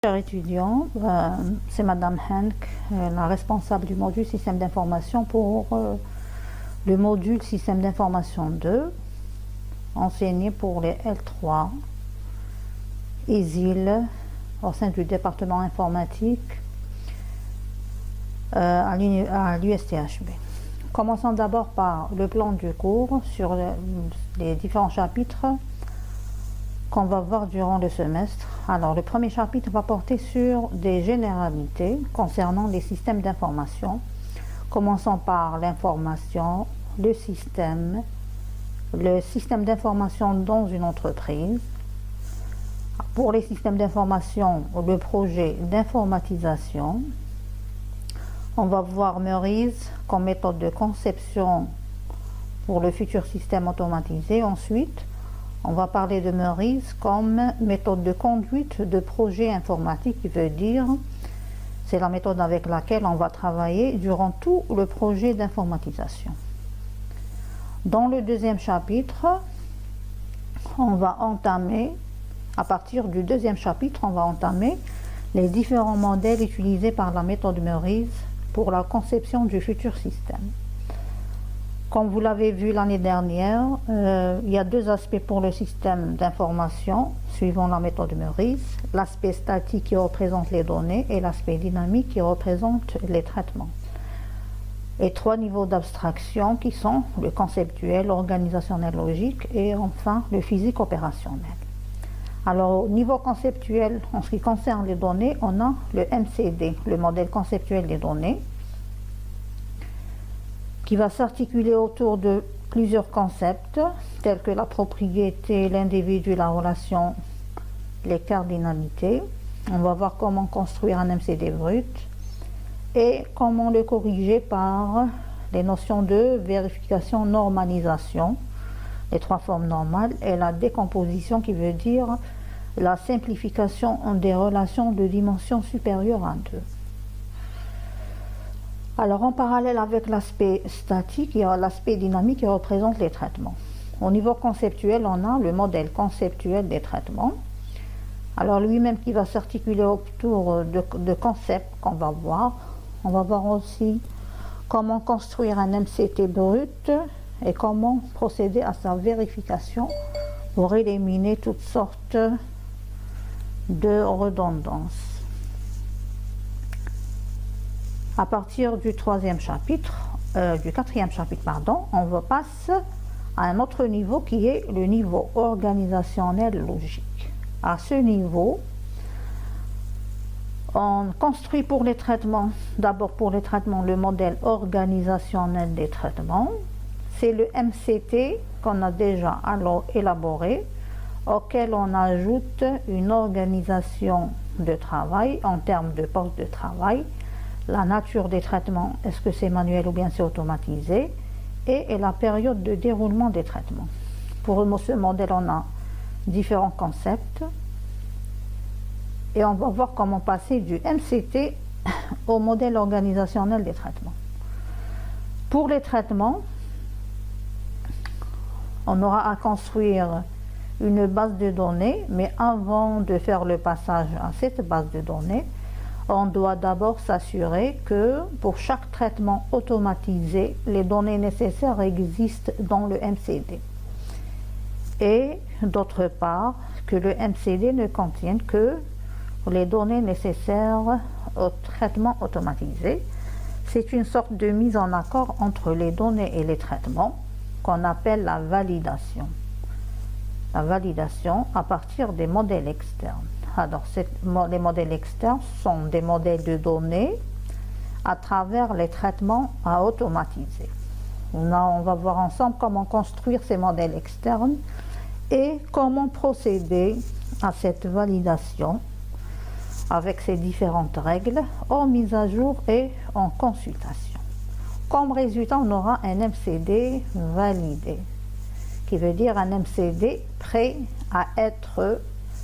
Chers étudiants, c'est Madame Henk, la responsable du module système d'information pour le module système d'information 2, enseigné pour les L3 ESIL au sein du département informatique à l'USTHB. Commençons d'abord par le plan du cours sur les différents chapitres qu'on va voir durant le semestre. Alors, le premier chapitre va porter sur des généralités concernant les systèmes d'information. Commençons par l'information, le système d'information dans une entreprise. Pour les systèmes d'information, le projet d'informatisation. On va voir Meurize comme méthode de conception pour le futur système automatisé. Ensuite, on va parler de Meurize comme méthode de conduite de projet informatique, qui veut dire c'est la méthode avec laquelle on va travailler durant tout le projet d'informatisation. Dans le deuxième chapitre, à partir du deuxième chapitre, on va entamer les différents modèles utilisés par la méthode Meurize pour la conception du futur système. Comme vous l'avez vu l'année dernière, il y a deux aspects pour le système d'information suivant la méthode Meurize: l'aspect statique qui représente les données et l'aspect dynamique qui représente les traitements. Et trois niveaux d'abstraction qui sont le conceptuel, l'organisationnel logique et enfin le physique opérationnel. Alors au niveau conceptuel, en ce qui concerne les données, on a le MCD, le modèle conceptuel des données, qui va s'articuler autour de plusieurs concepts tels que la propriété, l'individu, la relation, les cardinalités. On va voir comment construire un MCD brut et comment le corriger par les notions de vérification, normalisation, les trois formes normales, et la décomposition, qui veut dire la simplification des relations de dimension supérieure à 2. Alors en parallèle avec l'aspect statique, il y a l'aspect dynamique qui représente les traitements. Au niveau conceptuel, on a le modèle conceptuel des traitements. Alors lui-même qui va s'articuler autour de concepts qu'on va voir. On va voir aussi comment construire un MCT brut et comment procéder à sa vérification pour éliminer toutes sortes de redondances. À partir du quatrième chapitre, on va passer à un autre niveau qui est le niveau organisationnel logique. À ce niveau, on construit pour les traitements, d'abord pour les traitements, le modèle organisationnel des traitements. C'est le MCT qu'on a déjà élaboré, auquel on ajoute une organisation de travail en termes de poste de travail, la nature des traitements, est-ce que c'est manuel ou bien c'est automatisé, et la période de déroulement des traitements. Pour ce modèle, on a différents concepts et on va voir comment passer du MCT au modèle organisationnel des traitements. Pour les traitements, on aura à construire une base de données, mais avant de faire le passage à cette base de données, on doit d'abord s'assurer que pour chaque traitement automatisé, les données nécessaires existent dans le MCD. Et d'autre part, que le MCD ne contienne que les données nécessaires au traitement automatisé. C'est une sorte de mise en accord entre les données et les traitements qu'on appelle la validation. La validation à partir des modèles externes. Alors, les modèles externes sont des modèles de données à travers les traitements à automatiser. On va voir ensemble comment construire ces modèles externes et comment procéder à cette validation avec ces différentes règles en mise à jour et en consultation. Comme résultat, on aura un MCD validé, qui veut dire un MCD prêt à être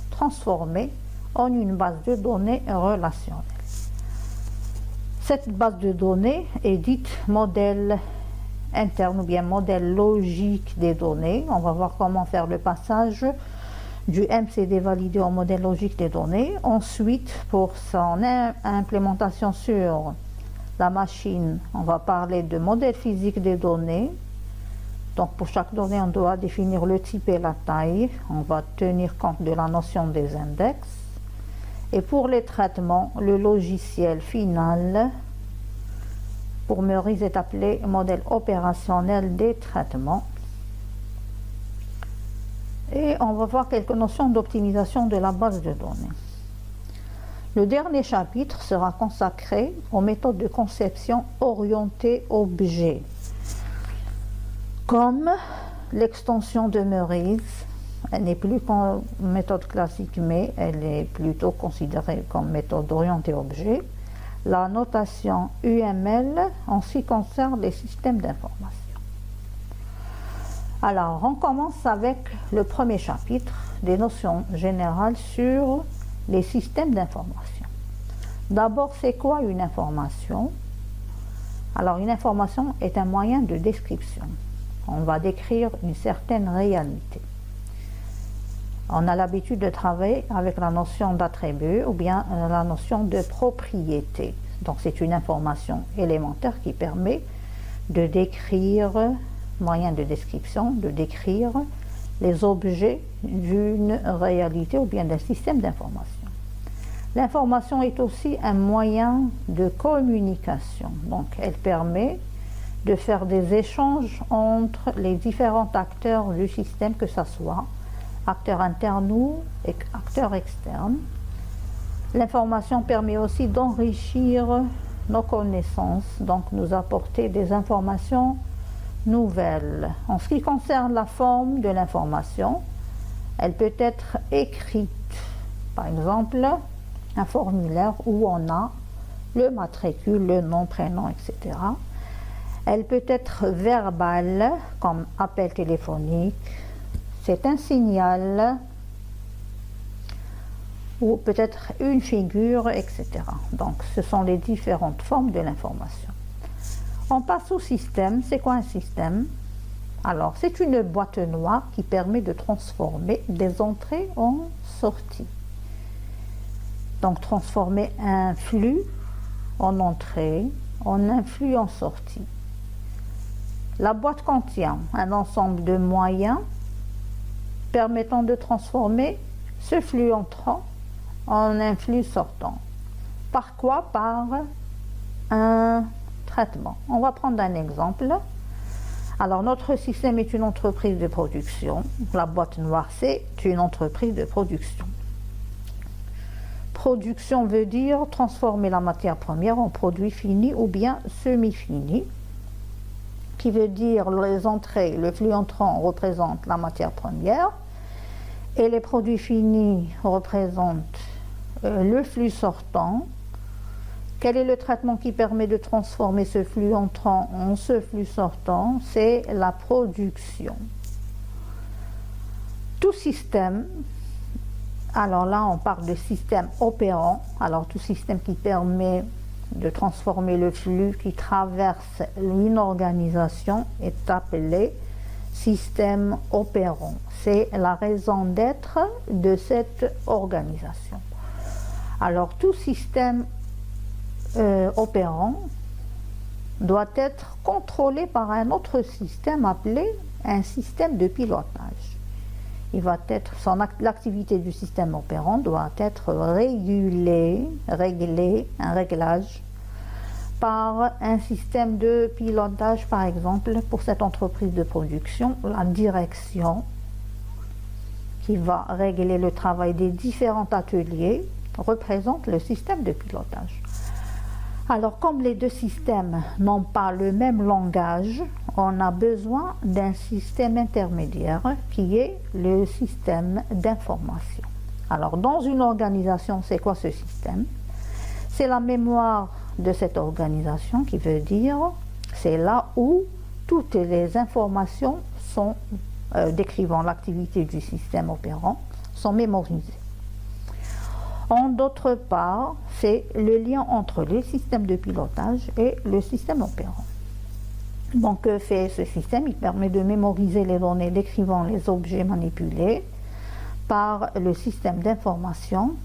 transformé en une base de données relationnelle. Cette base de données est dite modèle interne ou bien modèle logique des données. On va voir comment faire le passage du MCD validé au modèle logique des données. Ensuite, pour son implémentation sur la machine, on va parler de modèle physique des données. Donc pour chaque donnée, on doit définir le type et la taille. On va tenir compte de la notion des index. Et pour les traitements, le logiciel final pour Meurice est appelé modèle opérationnel des traitements. Et on va voir quelques notions d'optimisation de la base de données. Le dernier chapitre sera consacré aux méthodes de conception orientées objet, comme l'extension de Meurice. Elle n'est plus comme méthode classique, mais elle est plutôt considérée comme méthode orientée objet. La notation UML en ce qui concerne les systèmes d'information. Alors, on commence avec le premier chapitre, des notions générales sur les systèmes d'information. D'abord, c'est quoi une information? Alors, une information est un moyen de description. On va décrire une certaine réalité. On a l'habitude de travailler avec la notion d'attribut ou bien la notion de propriété. Donc, c'est une information élémentaire qui permet de décrire, moyen de description, de décrire les objets d'une réalité ou bien d'un système d'information. L'information est aussi un moyen de communication. Donc, elle permet de faire des échanges entre les différents acteurs du système, que ce soit acteurs internes ou acteurs externes. L'information permet aussi d'enrichir nos connaissances, donc nous apporter des informations nouvelles. En ce qui concerne la forme de l'information, elle peut être écrite, par exemple un formulaire où on a le matricule, le nom, prénom, etc. Elle peut être verbale, comme appel téléphonique, c'est un signal, ou peut-être une figure, etc. Donc ce sont les différentes formes de l'information. On passe au système. C'est quoi un système? Alors, c'est une boîte noire qui permet de transformer des entrées en sorties. Donc, transformer un flux en entrée, en un flux en sortie. La boîte contient un ensemble de moyens permettant de transformer ce flux entrant en un flux sortant. Par quoi? Par un traitement. On va prendre un exemple. Alors, notre système est une entreprise de production. La boîte noire, c'est une entreprise de production. Production veut dire transformer la matière première en produit fini ou bien semi-fini, qui veut dire les entrées, le flux entrant représente la matière première et les produits finis représentent le flux sortant. Quel est le traitement qui permet de transformer ce flux entrant en ce flux sortant? C'est la production. Tout système, alors là on parle de système opérant, alors tout système qui permet de transformer le flux qui traverse une organisation est appelé système opérant. C'est la raison d'être de cette organisation. Alors tout système opérant doit être contrôlé par un autre système appelé un système de pilotage. L'activité du système opérant doit être réglée, un réglage par un système de pilotage, par exemple, pour cette entreprise de production, la direction qui va régler le travail des différents ateliers représente le système de pilotage. Alors, comme les deux systèmes n'ont pas le même langage, on a besoin d'un système intermédiaire qui est le système d'information. Alors, dans une organisation, c'est quoi ce système? C'est la mémoire de cette organisation qui veut dire, c'est là où toutes les informations sont décrivant l'activité du système opérant sont mémorisées. En d'autre part, c'est le lien entre le système de pilotage et le système opérant. Donc, que fait ce système? Il permet de mémoriser les données décrivant les objets manipulés par le système d'information.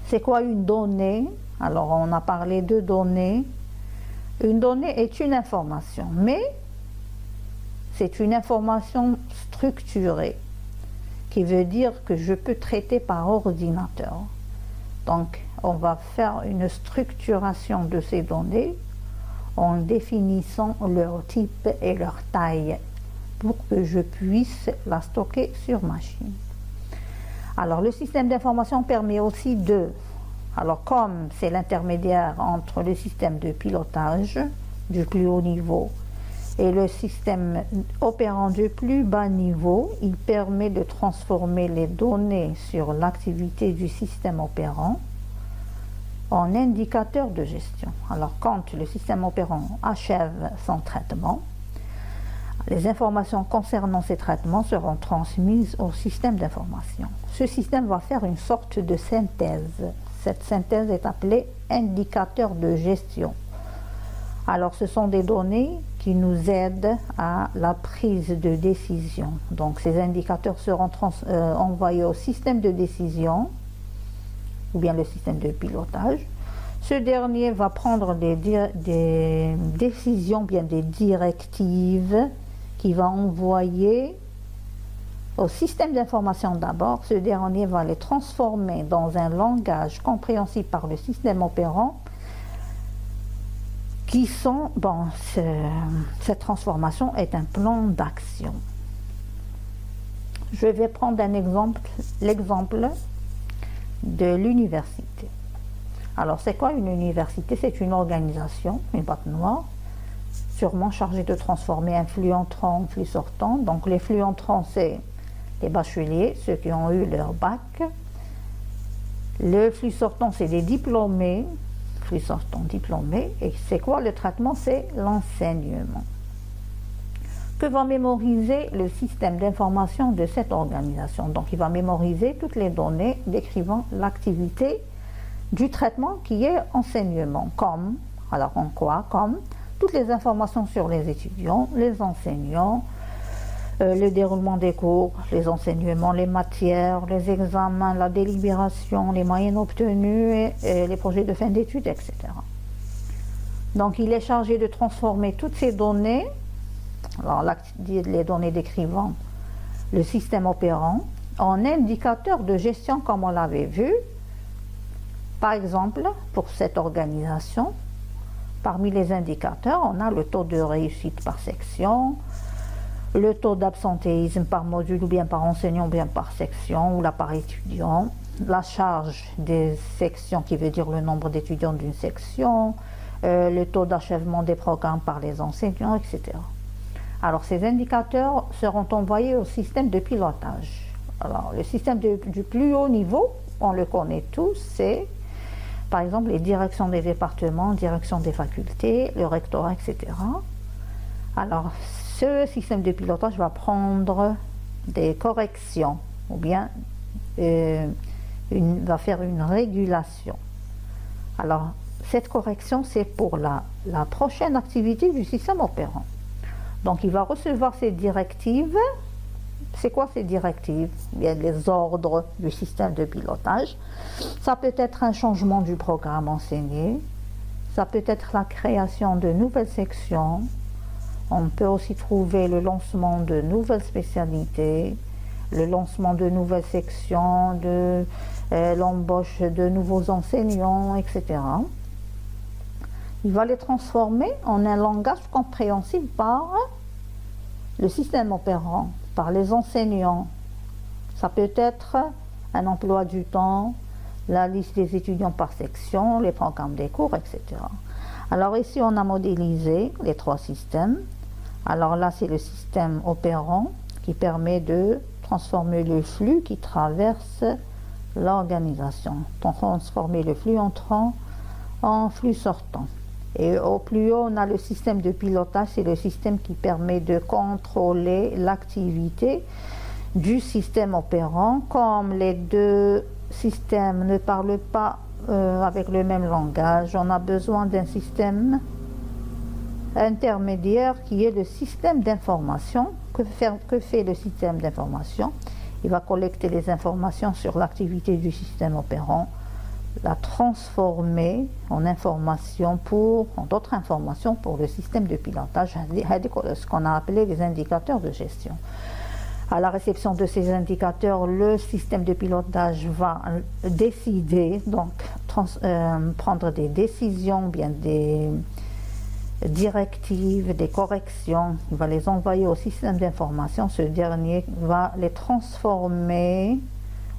C'est quoi une donnée? Alors on a parlé de données. Une donnée est une information, mais c'est une information structurée, qui veut dire que je peux traiter par ordinateur. Donc on va faire une structuration de ces données en définissant leur type et leur taille pour que je puisse la stocker sur machine. Alors le système d'information permet aussi alors comme c'est l'intermédiaire entre le système de pilotage du plus haut niveau et le système opérant du plus bas niveau, il permet de transformer les données sur l'activité du système opérant en indicateur de gestion. Alors quand le système opérant achève son traitement, les informations concernant ces traitements seront transmises au système d'information. Ce système va faire une sorte de synthèse. Cette synthèse est appelée indicateur de gestion. Alors ce sont des données qui nous aident à la prise de décision. Donc ces indicateurs seront envoyés au système de décision ou bien le système de pilotage. Ce dernier va prendre des décisions, bien des directives qui va envoyer au système d'information d'abord. Ce dernier va les transformer dans un langage compréhensible par le système opérant cette transformation est un plan d'action. Je vais prendre l'exemple de l'université. Alors c'est quoi une université? C'est une organisation, une boîte noire, sûrement chargée de transformer un flux entrant en flux sortant. Donc les flux entrants, c'est les bacheliers, ceux qui ont eu leur bac. Le flux sortant, c'est des diplômés, flux sortant diplômés. Et c'est quoi le traitement? C'est l'enseignement. Que va mémoriser le système d'information de cette organisation? Donc il va mémoriser toutes les données décrivant l'activité du traitement qui est enseignement. Comme toutes les informations sur les étudiants, les enseignants, le déroulement des cours, les enseignements, les matières, les examens, la délibération, les moyennes obtenues, et les projets de fin d'études, etc. Donc il est chargé de transformer toutes ces données, alors les données décrivant le système opérant, en indicateurs de gestion comme on l'avait vu. Par exemple, pour cette organisation, parmi les indicateurs, on a le taux de réussite par section, le taux d'absentéisme par module ou bien par enseignant ou bien par section ou là par étudiant, la charge des sections qui veut dire le nombre d'étudiants d'une section, le taux d'achèvement des programmes par les enseignants, etc. Alors ces indicateurs seront envoyés au système de pilotage. Alors le système du plus haut niveau, on le connaît tous, c'est par exemple les directions des départements, directions des facultés, le rectorat, etc. Alors ce système de pilotage va prendre des corrections ou bien va faire une régulation. Alors cette correction, c'est pour la prochaine activité du système opérant. Donc il va recevoir ces directives. C'est quoi ces directives? Bien, les ordres du système de pilotage. Ça peut être un changement du programme enseigné, ça peut être la création de nouvelles sections, on peut aussi trouver le lancement de nouvelles spécialités, le lancement de nouvelles sections, l'embauche de nouveaux enseignants, etc. Il va les transformer en un langage compréhensible par le système opérant, par les enseignants. Ça peut être un emploi du temps, la liste des étudiants par section, les programmes des cours, etc. Alors ici, on a modélisé les trois systèmes. Alors là, c'est le système opérant qui permet de transformer le flux qui traverse l'organisation, transformer le flux entrant en flux sortant. Et au plus haut, on a le système de pilotage, c'est le système qui permet de contrôler l'activité du système opérant. Comme les deux systèmes ne parlent pas avec le même langage, on a besoin d'un système intermédiaire qui est le système d'information. Que fait le système d'information? Il va collecter les informations sur l'activité du système opérant, la transformer en d'autres informations pour le système de pilotage, ce qu'on a appelé les indicateurs de gestion. À la réception de ces indicateurs, le système de pilotage va décider, donc prendre des décisions, bien des directives, des corrections. Il va les envoyer au système d'information. Ce dernier va les transformer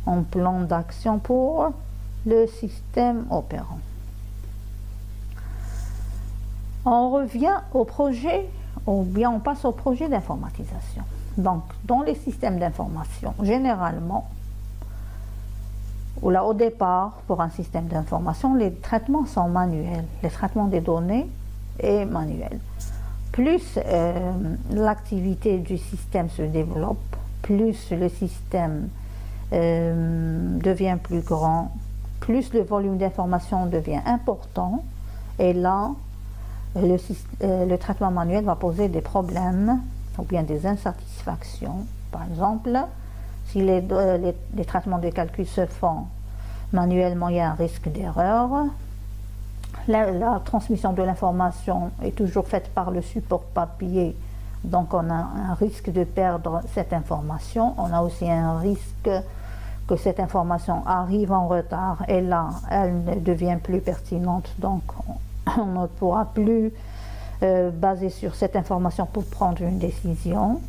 en plan d'action pour le système opérant. On revient au projet, ou bien on passe au projet d'informatisation. Donc, dans les systèmes d'information, généralement, ou là au départ, pour un système d'information, les traitements sont manuels. Les traitements des données est manuel. Plus l'activité du système se développe, plus le système devient plus grand, plus le volume d'information devient important, et là, le traitement manuel va poser des problèmes ou bien des insatisfactions. Par exemple, si les traitements de calcul se font manuellement, il y a un risque d'erreur. La transmission de l'information est toujours faite par le support papier, donc on a un risque de perdre cette information. On a aussi un risque que cette information arrive en retard et là, elle ne devient plus pertinente, donc on ne pourra plus baser sur cette information pour prendre une décision.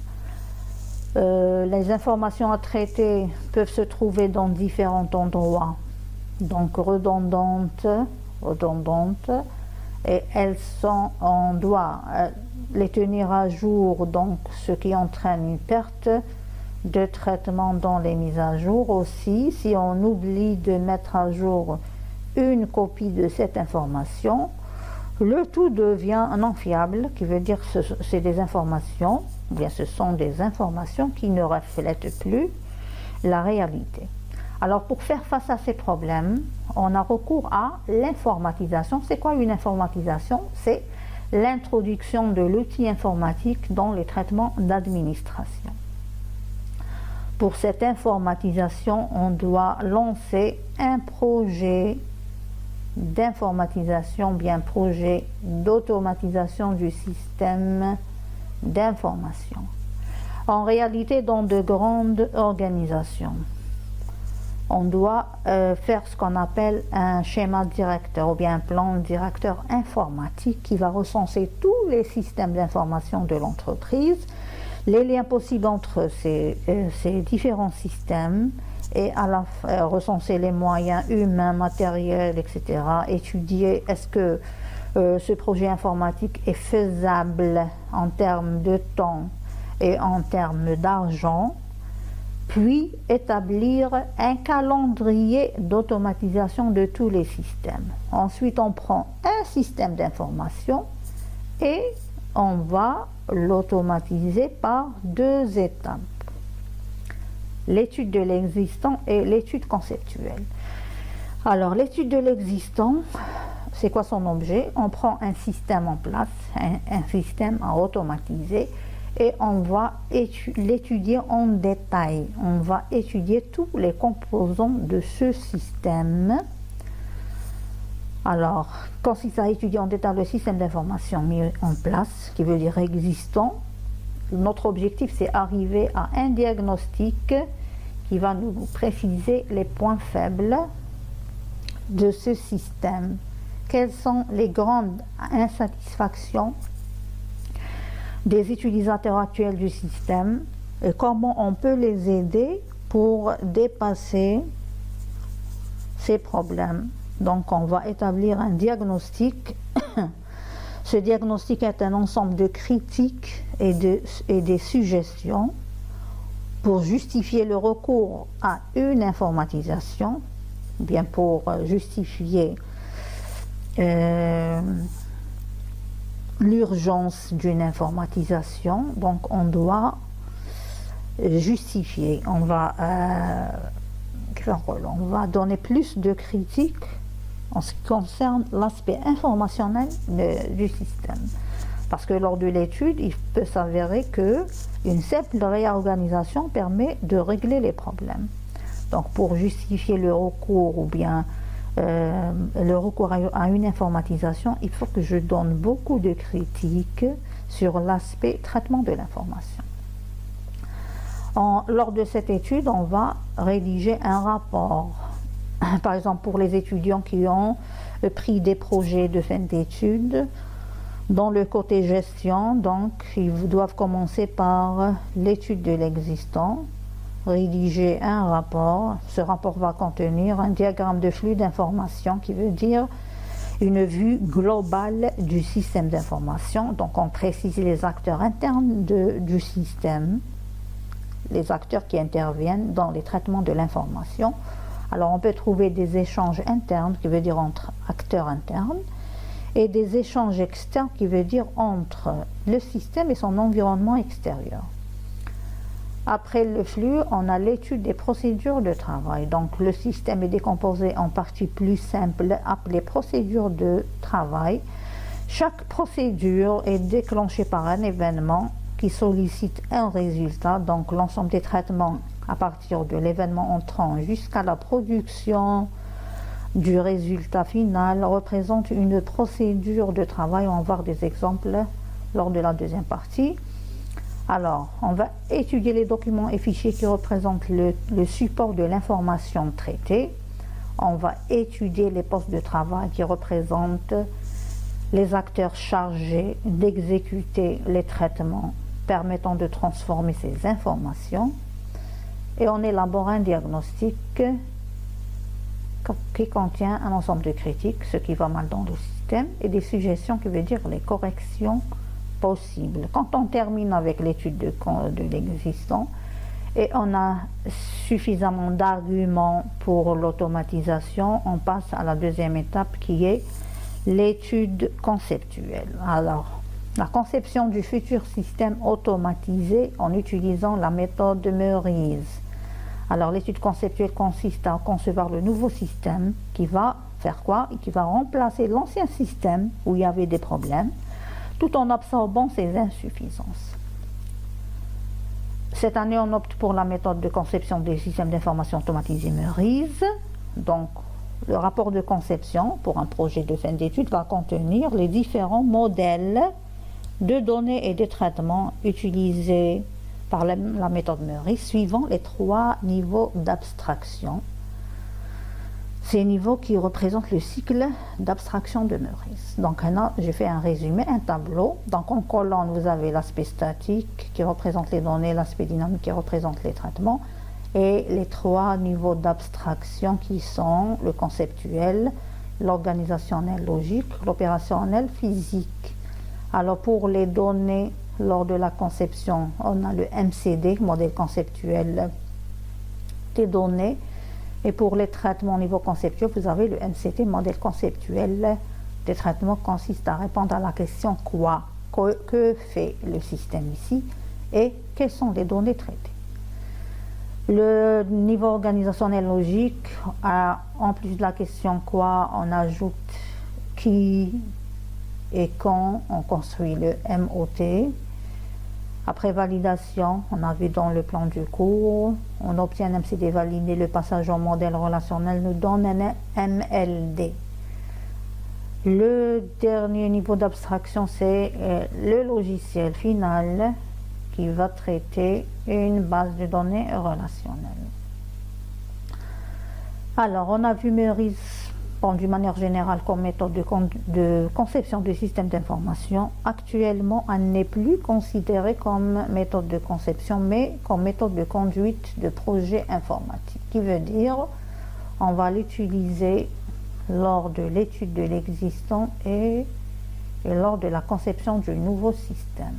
Les informations à traiter peuvent se trouver dans différents endroits, donc redondantes, et on doit les tenir à jour, donc ce qui entraîne une perte de traitement dans les mises à jour. Aussi, si on oublie de mettre à jour une copie de cette information, le tout devient non fiable, qui veut dire que c'est des informations, ou bien ce sont des informations qui ne reflètent plus la réalité. Alors pour faire face à ces problèmes, on a recours à l'informatisation. C'est quoi une informatisation? C'est l'introduction de l'outil informatique dans les traitements d'administration. Pour cette informatisation, on doit lancer un projet d'informatisation, bien projet d'automatisation du système d'information. En réalité, dans de grandes organisations, on doit faire ce qu'on appelle un schéma directeur ou bien un plan directeur informatique qui va recenser tous les systèmes d'information de l'entreprise, les liens possibles entre ces différents systèmes et recenser les moyens humains, matériels, etc. Étudier est-ce que ce projet informatique est faisable en termes de temps et en termes d'argent, puis établir un calendrier d'automatisation de tous les systèmes. Ensuite, on prend un système d'information et on va l'automatiser par deux étapes. L'étude de l'existant et l'étude conceptuelle. Alors, l'étude de l'existant, c'est quoi son objet? On prend un système en place, un système à automatiser, et on va l'étudier en détail. On va étudier tous les composants de ce système. Alors, consiste à étudier en détail le système d'information mis en place, qui veut dire existant. Notre objectif, c'est arriver à un diagnostic qui va nous préciser les points faibles de ce système. Quelles sont les grandes insatisfactions des utilisateurs actuels du système et comment on peut les aider pour dépasser ces problèmes. Donc on va établir un diagnostic. Ce diagnostic est un ensemble de critiques et des suggestions pour justifier le recours à une informatisation, bien pour justifier l'urgence d'une informatisation. Donc on doit justifier, on va donner plus de critiques en ce qui concerne l'aspect informationnel du système. Parce que lors de l'étude, il peut s'avérer qu'une simple réorganisation permet de régler les problèmes. Donc pour justifier le recours ou bien le recours à une informatisation, il faut que je donne beaucoup de critiques sur l'aspect traitement de l'information. Lors de cette étude, on va rédiger un rapport. Par exemple, pour les étudiants qui ont pris des projets de fin d'études, dans le côté gestion, donc, ils doivent commencer par l'étude de l'existant, rédiger un rapport. Ce rapport va contenir un diagramme de flux d'informations qui veut dire une vue globale du système d'information. Donc on précise les acteurs internes du système, les acteurs qui interviennent dans les traitements de l'information. Alors on peut trouver des échanges internes qui veut dire entre acteurs internes et des échanges externes qui veut dire entre le système et son environnement extérieur. Après le flux, on a l'étude des procédures de travail. Donc le système est décomposé en parties plus simples appelées procédures de travail. Chaque procédure est déclenchée par un événement qui sollicite un résultat. Donc l'ensemble des traitements à partir de l'événement entrant jusqu'à la production du résultat final représente une procédure de travail. On va voir des exemples lors de la deuxième partie. Alors, on va étudier les documents et fichiers qui représentent le support de l'information traitée. On va étudier les postes de travail qui représentent les acteurs chargés d'exécuter les traitements permettant de transformer ces informations. Et on élabore un diagnostic qui contient un ensemble de critiques, ce qui va mal dans le système, et des suggestions qui veut dire les corrections possibles. Quand on termine avec l'étude de l'existant et on a suffisamment d'arguments pour l'automatisation, on passe à la deuxième étape qui est l'étude conceptuelle. Alors, la conception du futur système automatisé en utilisant la méthode de Meurize. Alors l'étude conceptuelle consiste à concevoir le nouveau système qui va faire quoi? Et qui va remplacer l'ancien système où il y avait des problèmes, tout en absorbant ses insuffisances. Cette année, on opte pour la méthode de conception des systèmes d'information automatisés Meurize. Donc, le rapport de conception pour un projet de fin d'études va contenir les différents modèles de données et de traitements utilisés par la méthode Meurize suivant les 3 niveaux d'abstraction. Ces niveaux qui représentent le cycle d'abstraction de Meurize. Donc là, j'ai fait un résumé, un tableau. Donc en colonne, vous avez l'aspect statique qui représente les données, l'aspect dynamique qui représente les traitements, et les 3 niveaux d'abstraction qui sont le conceptuel, l'organisationnel logique, l'opérationnel physique. Alors pour les données, lors de la conception, on a le MCD, modèle conceptuel des données. Et pour les traitements au niveau conceptuel, vous avez le MCT, modèle conceptuel des traitements, consiste à répondre à la question quoi, que fait le système ici et quelles sont les données traitées. Le niveau organisationnel logique, en plus de la question quoi, on ajoute qui et quand on construit le MOT. Après validation, on a vu dans le plan du cours, on obtient un MCD validé, le passage au modèle relationnel nous donne un MLD. Le dernier niveau d'abstraction, c'est le logiciel final qui va traiter une base de données relationnelle. Alors, on a vu Meurize, d'une manière générale, comme méthode de conception du système d'information. Actuellement, elle n'est plus considérée comme méthode de conception, mais comme méthode de conduite de projet informatique, qui veut dire on va l'utiliser lors de l'étude de l'existant et lors de la conception du nouveau système,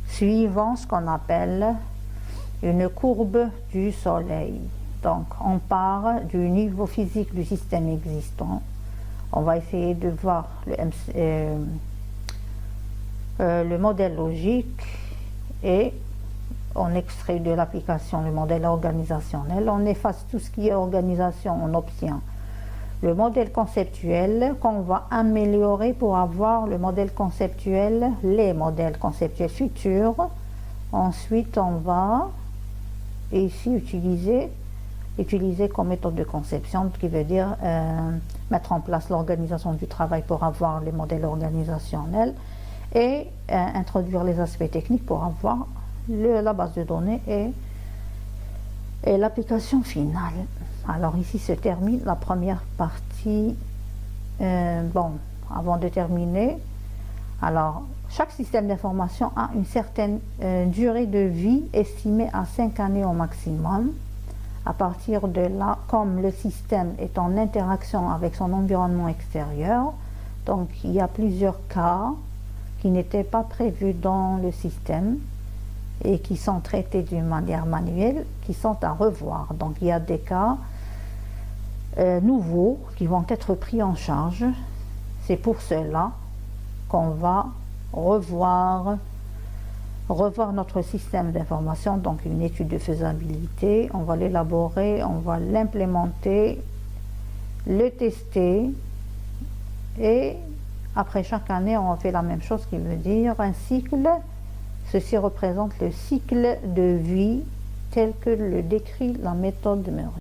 suivant ce qu'on appelle une courbe du soleil. Donc, on part du niveau physique du système existant. On va essayer de voir le modèle logique et on extrait de l'application le modèle organisationnel. On efface tout ce qui est organisation, on obtient le modèle conceptuel qu'on va améliorer pour avoir le modèle conceptuel, les modèles conceptuels futurs. Ensuite, on va ici utiliser comme méthode de conception, ce qui veut dire mettre en place l'organisation du travail pour avoir les modèles organisationnels et introduire les aspects techniques pour avoir la base de données et l'application finale. Alors ici se termine la première partie. Bon, avant de terminer, alors chaque système d'information a une certaine durée de vie estimée à 5 années au maximum. À partir de là, comme le système est en interaction avec son environnement extérieur, donc il y a plusieurs cas qui n'étaient pas prévus dans le système et qui sont traités d'une manière manuelle, qui sont à revoir. Donc il y a des cas nouveaux qui vont être pris en charge. C'est pour cela qu'on va revoir notre système d'information, donc une étude de faisabilité. On va l'élaborer, on va l'implémenter, le tester et après chaque année on fait la même chose, qui veut dire un cycle. Ceci représente le cycle de vie tel que le décrit la méthode de Murray.